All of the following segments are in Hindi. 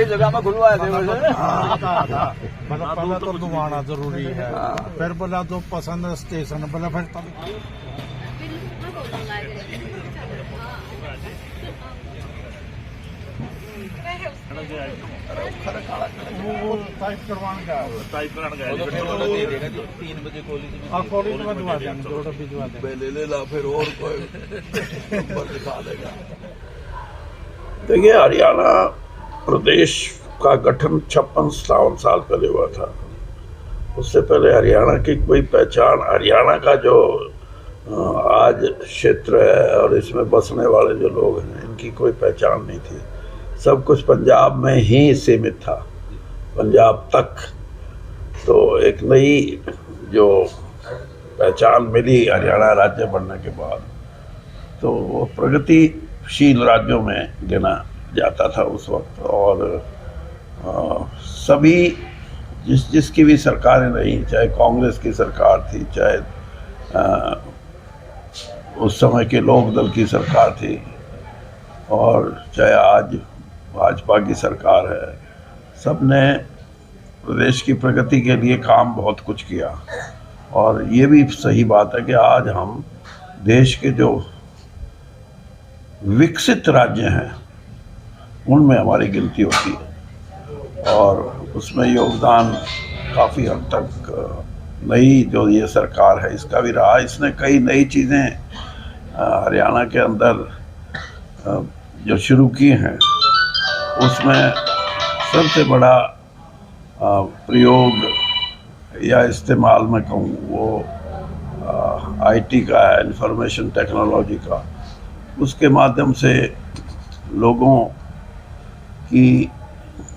जगह में खुलवाए थे मुझे। मतलब पहले तो घुमाना जरूरी है, फिर बोला जो पसंद है स्टेशन बोला फिर टाइप करवाने का 3 बजे कॉलेज में भिजवा देंगे, 2 डब्बे भिजवा देंगे। ले ला फिर और कोई नंबर दिखा देगा। देखिए, हरियाणा प्रदेश का गठन 56-57 साल पहले हुआ था। उससे पहले हरियाणा की कोई पहचान, हरियाणा का जो आज क्षेत्र है और इसमें बसने वाले जो लोग हैं, इनकी कोई पहचान नहीं थी। सब कुछ पंजाब में ही सीमित था, पंजाब तक। तो एक नई जो पहचान मिली हरियाणा राज्य बनने के बाद, तो वो प्रगतिशील राज्यों में गिना जाता था उस वक्त। और सभी जिसकी भी सरकारें रही, चाहे कांग्रेस की सरकार थी, चाहे उस समय के लोक दल की सरकार थी, और चाहे आज भाजपा की सरकार है, सबने प्रदेश की प्रगति के लिए काम बहुत कुछ किया। और ये भी सही बात है कि आज हम देश के जो विकसित राज्य हैं उनमें हमारी गिनती होती है, और उसमें योगदान काफ़ी हद तक नई जो ये सरकार है इसका भी रहा। इसने कई नई चीज़ें हरियाणा के अंदर जो शुरू की हैं, उसमें सबसे बड़ा प्रयोग या इस्तेमाल मैं कहूँ वो आईटी का है, इंफॉर्मेशन टेक्नोलॉजी का। उसके माध्यम से लोगों की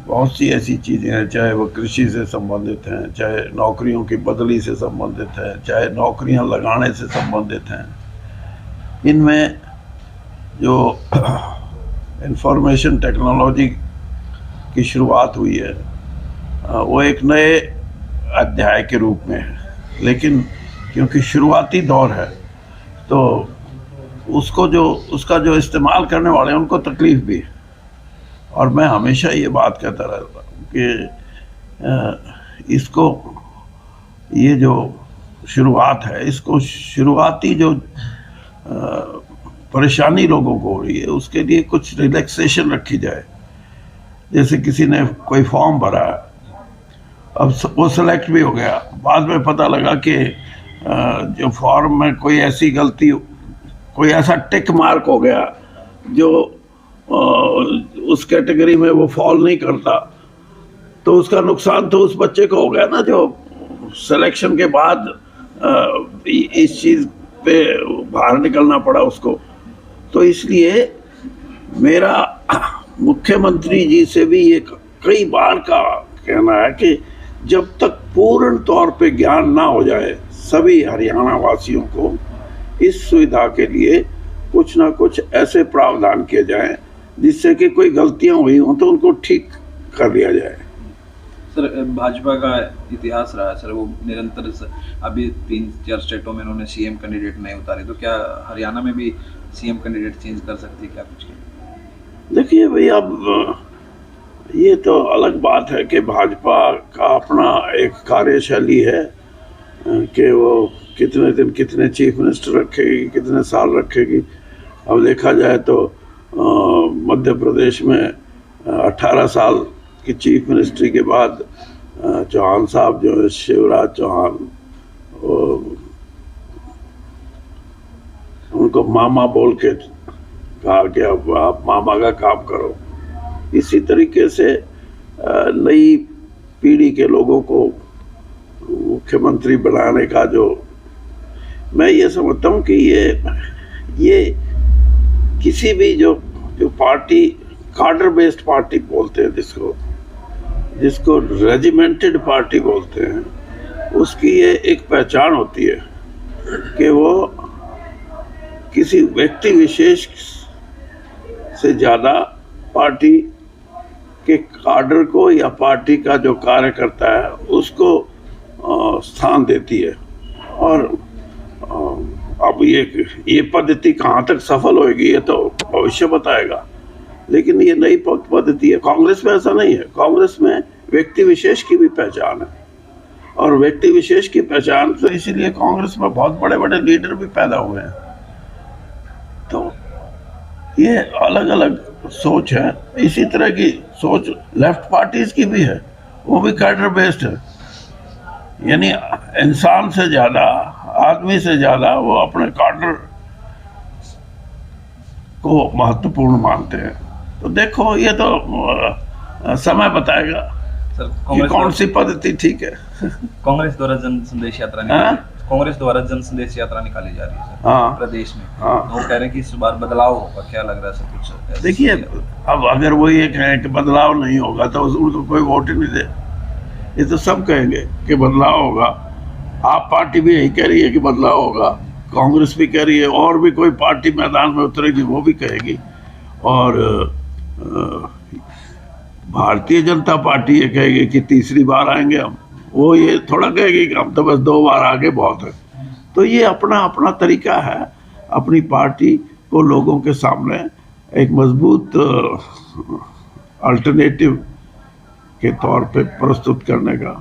बहुत सी ऐसी चीज़ें हैं, चाहे वो कृषि से संबंधित हैं, चाहे नौकरियों की बदली से संबंधित है, चाहे नौकरियां लगाने से संबंधित हैं। इनमें जो इंफॉर्मेशन टेक्नोलॉजी की शुरुआत हुई है वो एक नए अध्याय के रूप में है, लेकिन क्योंकि शुरुआती दौर है तो उसका जो इस्तेमाल करने वाले हैं उनको तकलीफ भी है। और मैं हमेशा ये बात कहता रहता हूँ कि ये जो शुरुआत है, इसको शुरुआती जो परेशानी लोगों को हो रही है उसके लिए कुछ रिलैक्सेशन रखी जाए। जैसे किसी ने कोई फॉर्म भरा, अब वो सेलेक्ट भी हो गया, बाद में पता लगा कि जो फॉर्म में कोई ऐसी गलती, कोई ऐसा टिक मार्क हो गया जो उस कैटेगरी में वो फॉल नहीं करता, तो उसका नुकसान तो उस बच्चे को हो गया ना, जो सिलेक्शन के बाद इस चीज़ पे बाहर निकलना पड़ा उसको। तो इसलिए मेरा मुख्यमंत्री जी से भी ये कई बार का कहना है कि जब तक पूर्ण तौर पे ज्ञान ना हो जाए सभी हरियाणा वासियों को, इस सुविधा के लिए कुछ ना कुछ ऐसे प्रावधान किए जाएं जिससे कि कोई गलतियां हुई हों तो उनको ठीक कर लिया जाए। सर, भाजपा का इतिहास रहा है सर, वो निरंतर अभी 3-4 स्टेटों में उन्होंने सीएम कैंडिडेट नहीं उतारे, तो क्या हरियाणा में भी सीएम कैंडिडेट चेंज कर सकती है क्या कुछ? देखिए भाई, अब ये तो अलग बात है कि भाजपा का अपना एक कार्यशैली है कि वो कितने दिन कितने चीफ मिनिस्टर रखेगी, कितने साल रखेगी। अब देखा जाए तो मध्य प्रदेश में 18 साल की चीफ मिनिस्ट्री के बाद चौहान साहब जो है, शिवराज चौहान, उनको मामा बोल के कहा कि अब आप मामा का काम करो। इसी तरीके से नई पीढ़ी के लोगों को मुख्यमंत्री बनाने का जो मैं ये समझता हूँ कि ये किसी भी जो पार्टी, कार्डर बेस्ड पार्टी बोलते हैं जिसको रेजिमेंटेड पार्टी बोलते हैं, उसकी ये एक पहचान होती है कि वो किसी व्यक्ति विशेष से ज़्यादा पार्टी के कार्डर को या पार्टी का जो कार्य करता है उसको स्थान देती है। और अब ये पद्धति कहाँ तक सफल होगी ये तो भविष्य बताएगा, लेकिन ये नई पद्धति है। कांग्रेस में ऐसा नहीं है। कांग्रेस में व्यक्ति विशेष की भी पहचान है, और व्यक्ति विशेष की पहचान तो इसीलिए कांग्रेस में बहुत बड़े बड़े लीडर भी पैदा हुए हैं। तो ये अलग अलग सोच है। इसी तरह की सोच लेफ्ट पार्टीज की भी है, वो भी कैडर बेस्ड है, यानी इंसान से ज्यादा, आदमी से ज्यादा वो अपने कैडर को महत्वपूर्ण मानते हैं। तो देखो, ये तो समय बताएगा सर कि कौन सी पद्धति ठीक है। कांग्रेस द्वारा जन संदेश यात्रा कांग्रेस द्वारा जन संदेश यात्रा निकाली जा रही है सर हाँ। प्रदेश में। हाँ। तो वो कह रहे हैं कि इस बार बदलाव होगा, क्या लग रहा है सर कुछ? देखिए, अब अगर वो ये कहें कि बदलाव नहीं होगा तो उनको कोई वोट ही नहीं दे। ये तो सब कहेंगे कि बदलाव होगा। आप पार्टी भी यही कह रही है कि बदलाव होगा, कांग्रेस भी कह रही है, और भी कोई पार्टी मैदान में उतरेगी वो भी कहेगी। और भारतीय जनता पार्टी ये कहेगी कि तीसरी बार आएंगे हम, वो ये थोड़ा कहेगी कि हम तो बस 2 बार आगे बहुत है। तो ये अपना अपना तरीका है अपनी पार्टी को लोगों के सामने एक मजबूत अल्टरनेटिव के तौर पे प्रस्तुत करने का।